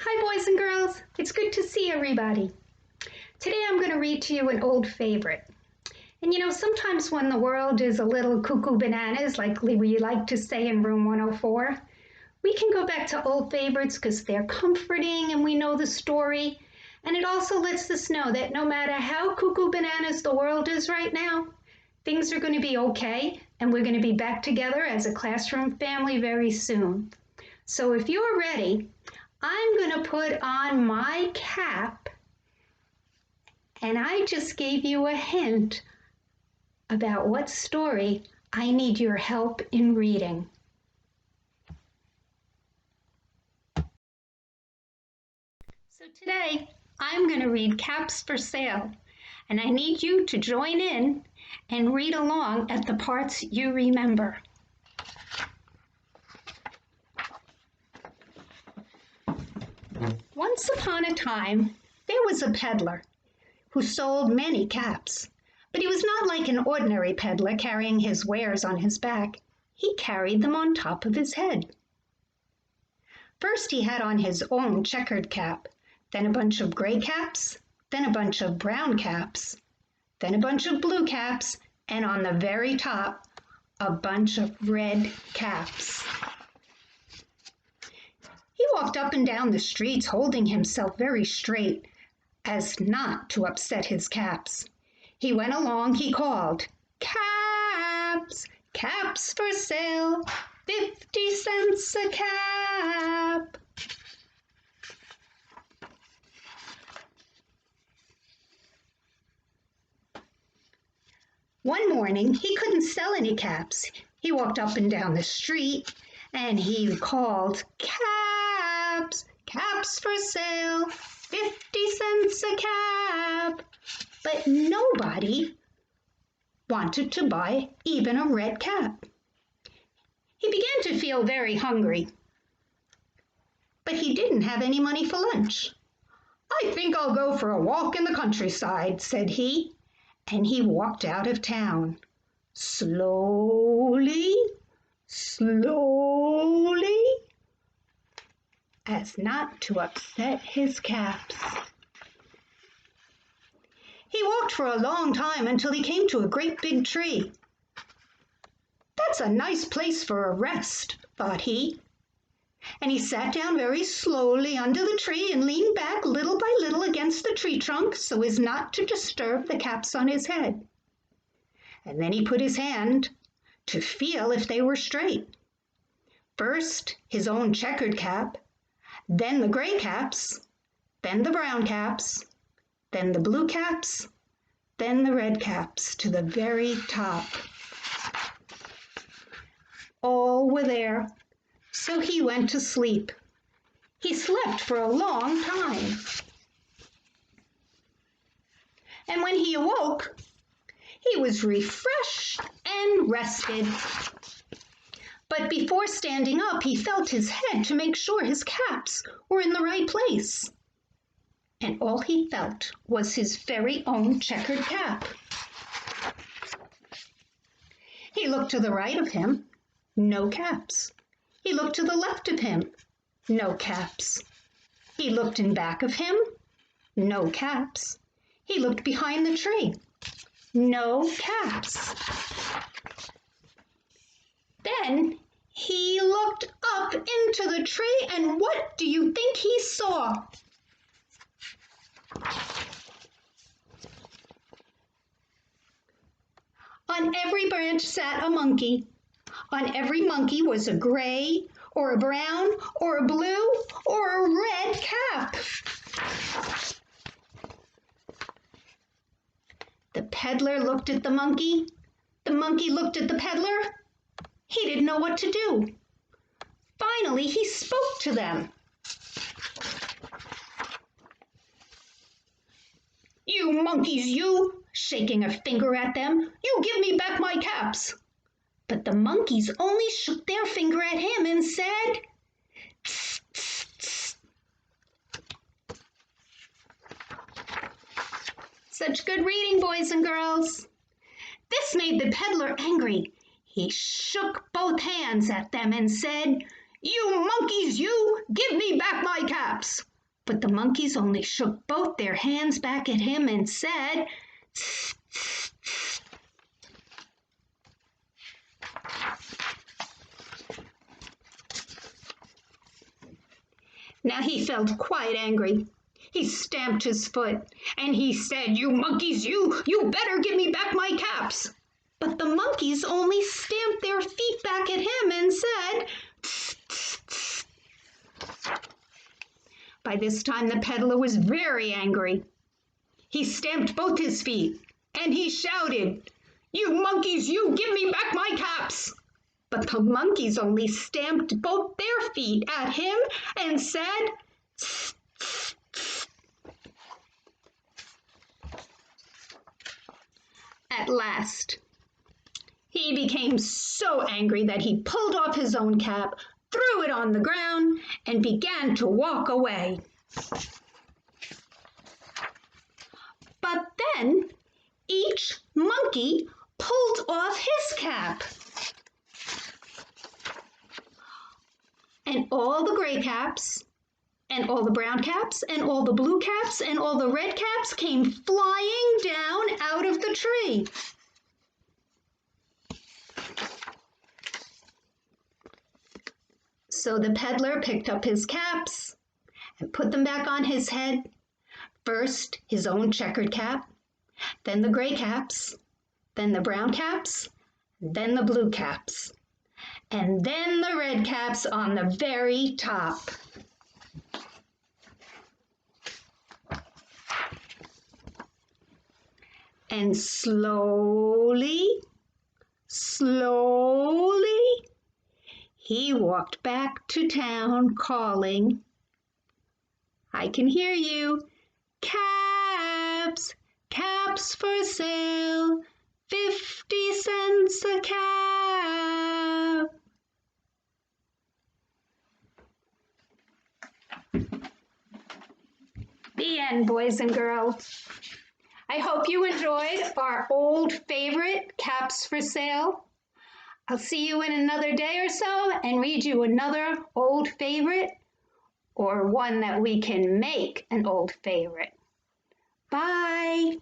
Hi boys and girls, it's good to see everybody. Today I'm going to read to you an old favorite. And sometimes when the world is a little cuckoo bananas, like we like to say in room 104, we can go back to old favorites because they're comforting and we know the story. And it also lets us know that no matter how cuckoo bananas the world is right now, things are going to be okay and we're going to be back together as a classroom family very soon. So if you're ready, I'm going to put on my cap, and I just gave you a hint about what story I need your help in reading. So today, I'm going to read Caps for Sale, and I need you to join in and read along at the parts you remember. Once upon a time, there was a peddler who sold many caps, but he was not like an ordinary peddler carrying his wares on his back. He carried them on top of his head. First he had on his own checkered cap, then a bunch of gray caps, then a bunch of brown caps, then a bunch of blue caps, and on the very top, a bunch of red caps. He walked up and down the streets holding himself very straight as not to upset his caps. He went along, he called, "Caps, caps for sale, 50 cents a cap." One morning, he couldn't sell any caps. He walked up and down the street and he called, "Caps, caps for sale, 50 cents a cap." But nobody wanted to buy even a red cap. He began to feel very hungry, but he didn't have any money for lunch. "I think I'll go for a walk in the countryside," said he, and he walked out of town. Slowly, slowly, as not to upset his caps. He walked for a long time until he came to a great big tree. "That's a nice place for a rest," thought he. And he sat down very slowly under the tree and leaned back little by little against the tree trunk so as not to disturb the caps on his head. And then he put his hand to feel if they were straight. First his own checkered cap, then the gray caps, then the brown caps, then the blue caps, then the red caps to the very top. All were there, so he went to sleep. He slept for a long time. And when he awoke, he was refreshed and rested. But before standing up, he felt his head to make sure his caps were in the right place. And all he felt was his very own checkered cap. He looked to the right of him, no caps. He looked to the left of him, no caps. He looked in back of him, no caps. He looked behind the tree, no caps. Then he looked up into the tree, and what do you think he saw? On every branch sat a monkey. On every monkey was a gray, or a brown, or a blue, or a red cap. The peddler looked at the monkey. The monkey looked at the peddler. He didn't know what to do. Finally, he spoke to them. "You monkeys, you," shaking a finger at them, "you give me back my caps." But the monkeys only shook their finger at him and said, "Tss, tss, tss." Such good reading, boys and girls. This made the peddler angry. He shook both hands at them and said, "You monkeys, you! Give me back my caps!" But the monkeys only shook both their hands back at him and said, "Tss, tss, tss." Now he felt quite angry. He stamped his foot, and he said, "You monkeys, you better give me back my caps." But the monkeys only stamped their feet back at him and said, "Tss, tss, tss." By this time the peddler was very angry. He stamped both his feet, and he shouted, "You monkeys, you give me back my caps." But the monkeys only stamped both their feet at him and said, "Tss, tss, tss." At last, he became so angry that he pulled off his own cap, threw it on the ground, and began to walk away. But then each monkey pulled off his cap. And all the gray caps, and all the brown caps, and all the blue caps, and all the red caps came flying down out of the tree. So the peddler picked up his caps and put them back on his head. First his own checkered cap, then the gray caps, then the brown caps, then the blue caps, and then the red caps on the very top. And slowly, slowly, he walked back to town calling, "I can hear you. Caps, caps for sale, 50 cents a cap." The end, boys and girls. I hope you enjoyed our old favorite, Caps for Sale. I'll see you in another day or so and read you another old favorite, or one that we can make an old favorite. Bye.